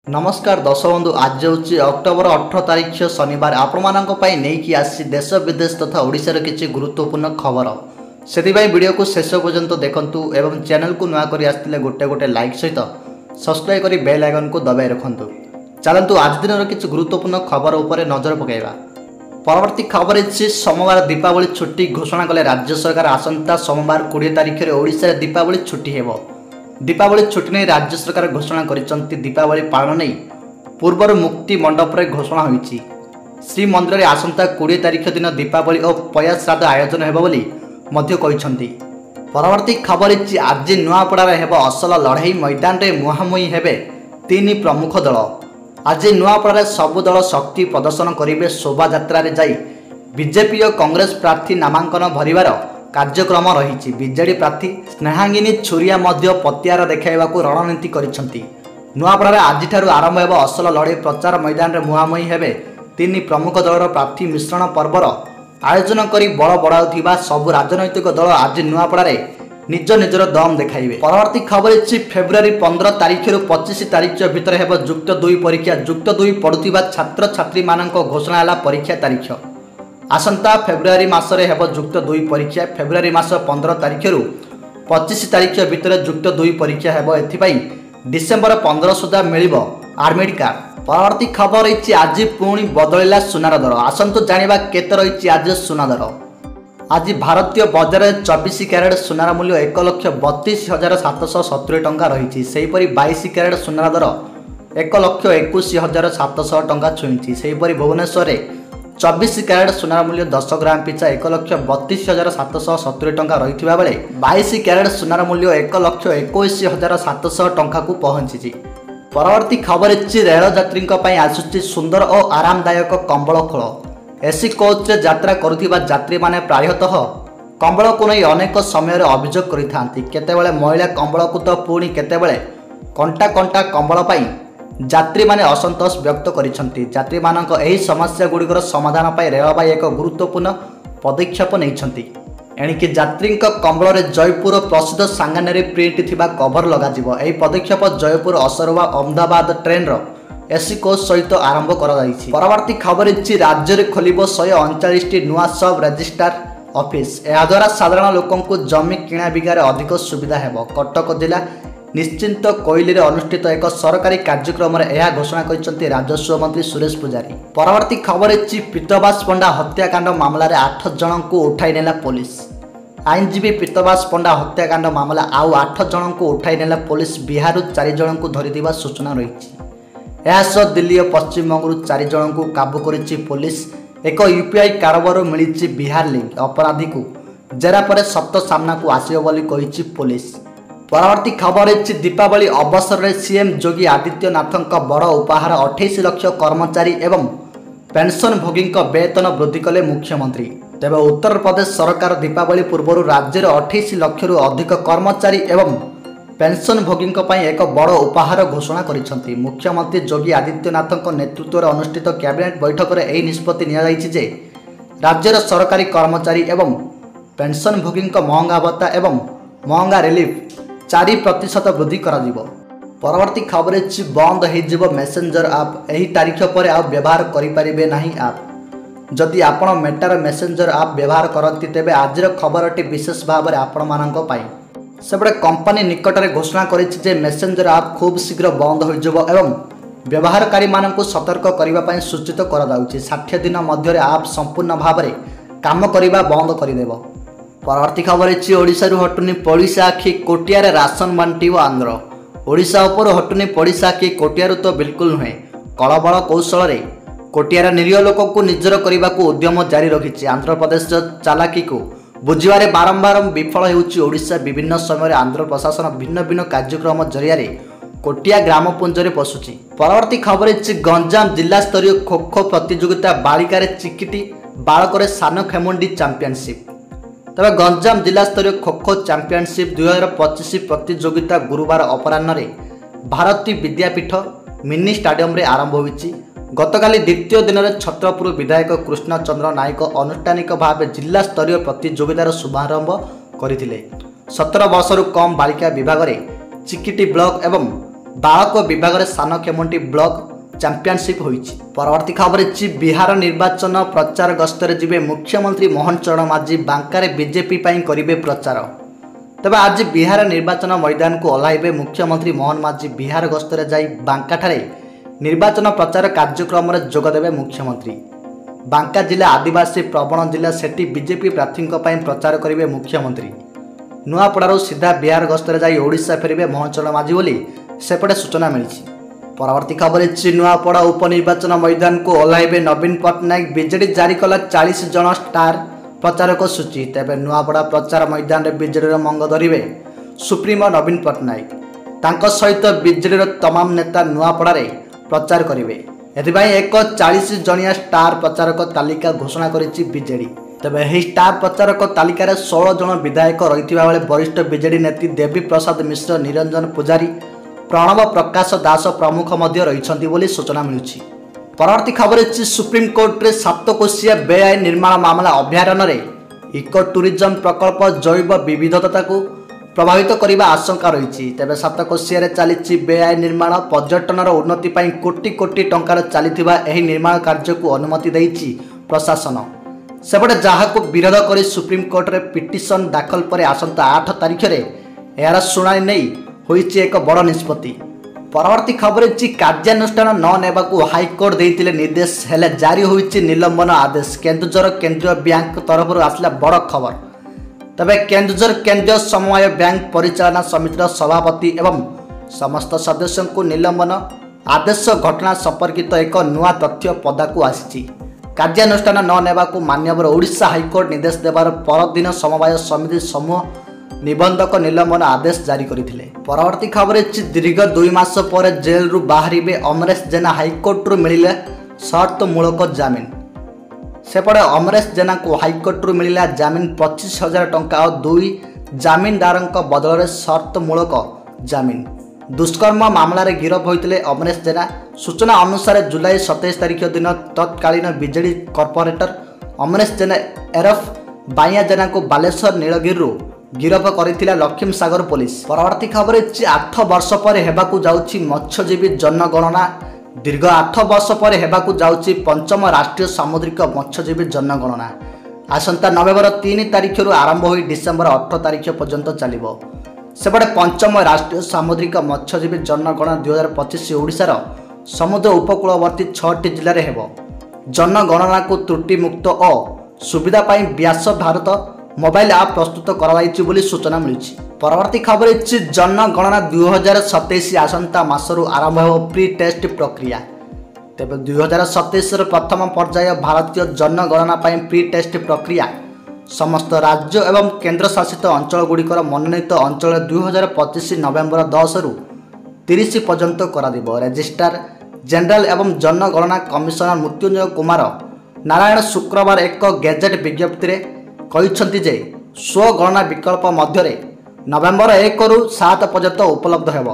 नमस्कार दर्शक बंधु आज हूँ अक्टोबर 18 तारीख शनिवार आपण नहीं आसी देश विदेश तथा ओडिशार किसी गुरुत्वपूर्ण खबर से वीडियो को शेष पर्यंत देखंतु एवं चैनल को नुआ कर आसते गोटे गोटे लाइक सहित सब्सक्राइब कर बेल आइकन को दबाई रखु। चलतु आज दिन किसी गुरुत्वपूर्ण खबर उपर नजर पकड़ा। परवर्ती खबर सोमवार दीपावली छुट्टी घोषणा कले राज्य सरकार। आसंता सोमवार 20 तारिख में ओडिशा दीपावली छुट्टी हेबो। दीपावली छुट्टी नहीं राज्य सरकार घोषणा करिसंती। दीपावली पालन नहीं पूर्वर मुक्ति मंडप रे घोषणा होईची। श्रीमंदिर में आसंता 20 तारिख दिन दीपावली और पया श्राद्ध आयोजन हेबो बोली मध्य कहिसंती। परवर्ती खबर आज नुआपड़ा हेबो असल लड़ाई। मैदान रे मुहांमुही हेबे तीन प्रमुख दल। आज नुआपड़ा सबु दल शक्ति प्रदर्शन करेंगे। शोभा यात्रा रे जाई बीजेपी और कांग्रेस प्रार्थी नामांकन भरिवार कार्यक्रम रही। बीजेडी प्रार्थी स्नेहांगिनी छुरिया मध्य पतियार देखाइबाकू रणनीति करिसंती। नुआपड़ा आज आरंभ हेबो असल लड़ाई। प्रचार मैदान रे मुहांमुही हेबे तीन प्रमुख दलर प्रार्थी। मिश्रण पर्वर आयोजन करी बड़ बढ़ाउथिबा सबु राजनैतिक दल आज नुआपड़ा रे निज निजर दम देखाइबे। परवर्ती खबर फेब्रुआरी 15 तारिख रु 25 तारिख भितर हेबो युक्त 2 परीक्षा। युक्त 2 पढ़ुथिबा छात्र छात्री मानक घोषणा होला परीक्षा तारीख। आसंता फेब्रुआरी मासरे हेबो युक्त 2 परीक्षा। फेब्रुआरी मास 15 तारिख रु 25 तारिख भितर युक्त 2 परीक्षा हेबो। एथिपाई डिसेंबर 15 सुधा मिलिबो एडमिट कार्ड। परवर्ती खबर आज पुणी बदलिला सुनार दर। आसंतु जानिबा केते रही आज सुना दर। आज भारतीय बजार 24 क्यारेट सुनार मूल्य 1,32,770 टंका रही। सेहीपरि 22 क्यारेट सुनार दर 1,21,700 टंका छुईंची। सेहीपरि भुवनेश्वर 24 क्यारेट सुनार मूल्य 10 ग्राम पिछा 1,32,770 टंका रही बेले 22 क्यारेट सुनार मूल्य 1,21,700 टंका को पहुंची। परवर्ती खबर रेल यात्री आसुची सुंदर और आरामदायक कंबल खोल। एसी कोच रे यात्रा करुथिबा यात्री माने प्रायतः कंबल को नहीं अनेक समय अभियोग करिथांती। केतेबेले महिला कंबल को तो पुणी केतेबेले कंटा कंटा कंबल पाई यात्री माने असंतोष व्यक्त करिसंती। यात्री मानक एही समस्या गुड़िकर समाधान पाई रेलबाई एक गुरुत्वपूर्ण पदक्षेप नैछंती। एणिकी यात्री कंबल रे जयपुर प्रसिद्ध सांगानेरी प्रिंट थिबा कभर लगाजिबो। एही पदक्षेप जयपुर असरवा अहमदाबाद ट्रेन रो एसी कोच सहित आरंभ कर। परवर्ती खबर राज्य में खोल 139 नुआ सब रजिस्ट्रार ऑफिस। याद्वारा साधारण लोक जमी किणा बिगार अधिक सुविधा हेबो। कटक जिला निश्चिंत कोइली रे अनुष्ठित एक सरकारी कार्यक्रम में घोषणा कर राजस्व मंत्री सुरेश पुजारी। परवर्ती खबर पीतवास पंडा हत्याकांड मामला 8 जन को उठाई नेला पुलिस। आईनजीवी पीतवास पंडा हत्याकांड मामला आउ 8 जन को उठाई नेला पुलिस। बिहार 4 जन को धरिदिबा सूचना रही। यह दिल्ली और पश्चिम बंगलु 4 जन को काबू करिछि पुलिस। एक यूपीआई कारोबार मिली बिहार लिंक अपराधी को जेरा पर सत्य सामना को आसियो बोली कहिछि पुलिस। परवर्ती खबर दीपावली अवसर में सीएम योगी आदित्यनाथ बड़ उपहार 28 लाख कर्मचारी एवं पेंशन भोगी वेतन वृद्धि कले मुख्यमंत्री। तेबे उत्तर प्रदेश सरकार दीपावली पूर्व राज्य 28 लाख रु अधिक कर्मचारी एवं पेंशन भोगी एक बड़ उपहार घोषणा करिसंती। मुख्यमंत्री योगी आदित्यनाथ नेतृत्व में अनुष्ठित कैबिनेट बैठक में यह निष्पत्ति नियाଯାଇଛି। राज्यर सरकारी कर्मचारी एवं पेंशन भोगी महंगा भत्ता एवं महंगा रिलीफ 4% वृद्धि करा जिवो। परवर्ती खबर बंद हो मेसेंजर आप। यही तारीख पर आप व्यवहार करें नहीं आप। जदि आपण मेटार मेसेंजर आप व्यवहार करती तेबे आज खबरटी विशेष भाव में आपण मानक पाई। सेपटे कंपनी निकट में घोषणा करिछि मेसेंजर आप खूब शीघ्र बंद हो एवं व्यवहारकारी मानक सतर्क करने सूचित कर 60 दिन मध्य आप संपूर्ण भाव में काम करने बंद करदेव। परवर्ती खबर ओडिशा रु हटुनी पड़िशा आखि कोटियार राशन बांटिव आंध्र। ओडिशा उपर हटुनी पड़िशा आखि कोटियार तो बिल्कुल नुहे। कलबल कौशल कोटियार निरीह लोक को निजर करने को उद्यम जारी रखी। आंध्र प्रदेश चालाकी को बुझे बारंबार विफल होउछि। विभिन्न समय आंध्र प्रशासन भिन्न भिन्न कार्यक्रम जरिया कोटिया ग्रामपुंजरे पशुची। परवर्ती खबर गंजाम जिला स्तरीय खो खो प्रतियोगिता बालिकार चिकिटी बालक सान खेमुंडी चैंपियनशिप। तबे गंजाम जिला स्तरीय खो खो चैंपियनशिप 2025 प्रतियोगिता गुरुवार अपराह्न भारती विद्यापीठ मिनी स्टाडियम रे आरंभ होइछि। गतकाली द्वितीय दिन में छत्रपुर विधायक कृष्णचंद्र नायक अनुष्ठानिक भाव जिला स्तरीय प्रतियोगितार शुभारंभ करथिले। 17 वर्ष कम बालिका विभाग में चिकिटी ब्लॉक एवं बालक विभाग में सान खेमुंटी ब्लॉक चैंपियनशिप होईछि। परवर्ती खबर बिहार निर्वाचन प्रचार गस्तर जिबे मुख्यमंत्री मोहन चरण माझी बांकारे बीजेपी पाई करिवे प्रचार। तबे आज बिहार निर्वाचन मैदान को ओह्लाइबे मुख्यमंत्री मोहन माझी। बिहार गस्तर जाई बांकाठारे निर्वाचन प्रचार कार्यक्रम में जोगदेवे मुख्यमंत्री। बांका जिला आदिवासी प्रवण जिला, सेठी बीजेपी प्रार्थी प्रचार करेंगे मुख्यमंत्री। नुआपड़ारू सीधा बिहार गस्तर जाई ओडिशा फेरिबे मोहन चरण माझी बोली सेपटे सूचना मिली। परवर्ती खबर नुआपड़ा उपनिर्वाचन मैदान को ओह्लाइबे नवीन पट्टनायक। बीजेडी जारी कला 40 जन स्टार प्रचारक सूची। तेबे नुआपड़ा प्रचार मैदान में बीजेडी मंग धरिबे सुप्रीमो नवीन पट्टनायक। तांको सहित बीजेडी तमाम नेता नुआपड़ारे प्रचार करेंगे। एथिपाई एक 40 जनिया स्टार प्रचारक तालिका घोषणा करिछि बीजेडी। तेबे एही स्टार प्रचारक तालिकार 16 जन विधायक रहिथिबा बेले वरिष्ठ बीजेडी नेत्री देवी प्रसाद मिश्र, निरंजन पुजारी, प्रणव प्रकाश दास प्रमुख मध्य रहिछन्ति बोली सूचना मिलुछि। परवर्ती खबर सुप्रीम कोर्ट रे 7 कोशिया बेआईन निर्माण मामला अभयारण्य रे इको टूरिज्म प्रकल्प जैव विविधता को प्रभावित करने आशंका रही। तेज 7 कोशिया चली बेआईन निर्माण पर्यटन उन्नति पर कोटी कोटी टंकार चलता यह निर्माण कार्य को अनुमति देइछि प्रशासन। सेपटे जहां विरोध कर सुप्रीम कोर्ट रे पिटिशन दाखल पर आसंता 8 तारिख रे यार शुणाणी नहीं होइछि एक बड़ निष्पत्ति। परवर्ती खबर कार्यानुष्ठान न नेबाकू हाईकोर्ट देइतिले निर्देश, हेले जारी होइछि निलंबन आदेश। केन्दुझर केंद्रीय बैंक तरफ आसला बड़ खबर। तबे केन्दुझर केंद्रीय समवाय बैंक परिचालना समितिर सभापति एवं समस्त सदस्यों को निलंबन आदेश घटना संपर्कित एक नुआ तथ्य पदाकू आसी। कार्यानुष्ठान न नेबाकू मान्यवर ओडिशा हाईकोर्ट निर्देश देवार परदिन समवाय समिति समूह निबंधक निलंबन आदेश जारी करथिले। परवर्ती खबर दीर्घ 2 मास पर जेल रु बाहरिबे अमरेश जेना। हाईकोर्ट रु मिलिले शर्तमूलक जामिन। सेपटे अमरेश जेना को हाईकोर्ट रु मिलिला जामिन 25,000 टंका और 2 जामिनदार बदल में शर्तमूलक जामिन। दुष्कर्म मामला रे गिरफ होइतिले अमरेश जेना। सूचना अनुसार जुलाई 27 तारिख दिन तत्कालीन बीजेडी कॉर्पोरेटर अमरेश जेना एरफ बाइया जेना को बालेश्वर नीलगिरी गिरफ करथिला लक्ष्मी सागर पुलिस। परवर्ती खबर 8 वर्ष पर हेबाकू जाउछि मत्स्यजीवी जनगणना। दीर्घ 8 वर्ष पर हेबाकू जाउछि 5म राष्ट्रीय सामुद्रिक मत्स्यजीवी जनगणना। आसंता नवेम्बर 3 तारिख आरंभ होई डिसेम्बर 8 तारिख पर्यंत चलिबो। सेपटे 5म राष्ट्रीय सामुद्रिक मत्स्यजीवी जनगणना 2025 ओडिशार समुद्र उपकूलवर्ती 6टी जिले में हेबो। जनगणना को त्रुटि मुक्त और सुविधा पाई व्यास भारत मोबाइल ऐप प्रस्तुत कराइछि बोली सूचना मिली। परवर्ती खबर जनगणना 2027 आसंता मासरू आरंभ हो प्री टेस्ट प्रक्रिया। तेबे 2027 प्रथम पर्याय भारतीय जनगणना पाई प्री टेस्ट प्रक्रिया समस्त राज्य एवं केंद्र शासित अंचल गुड़िकर मनोनीत अंचल 2025 नवेम्बर 10 रु 30 पर्यंत करा। रजिस्ट्रार जनरल एवं जनगणना कमिशनर मृत्युंजय कुमार नारायण शुक्रवार एक गेजेट विज्ञप्ति रे कहिसंति जे स्वगणना विकल्प मध्य नवेम्बर 1 रु 7 पर्यंत उपलब्ध हेबो।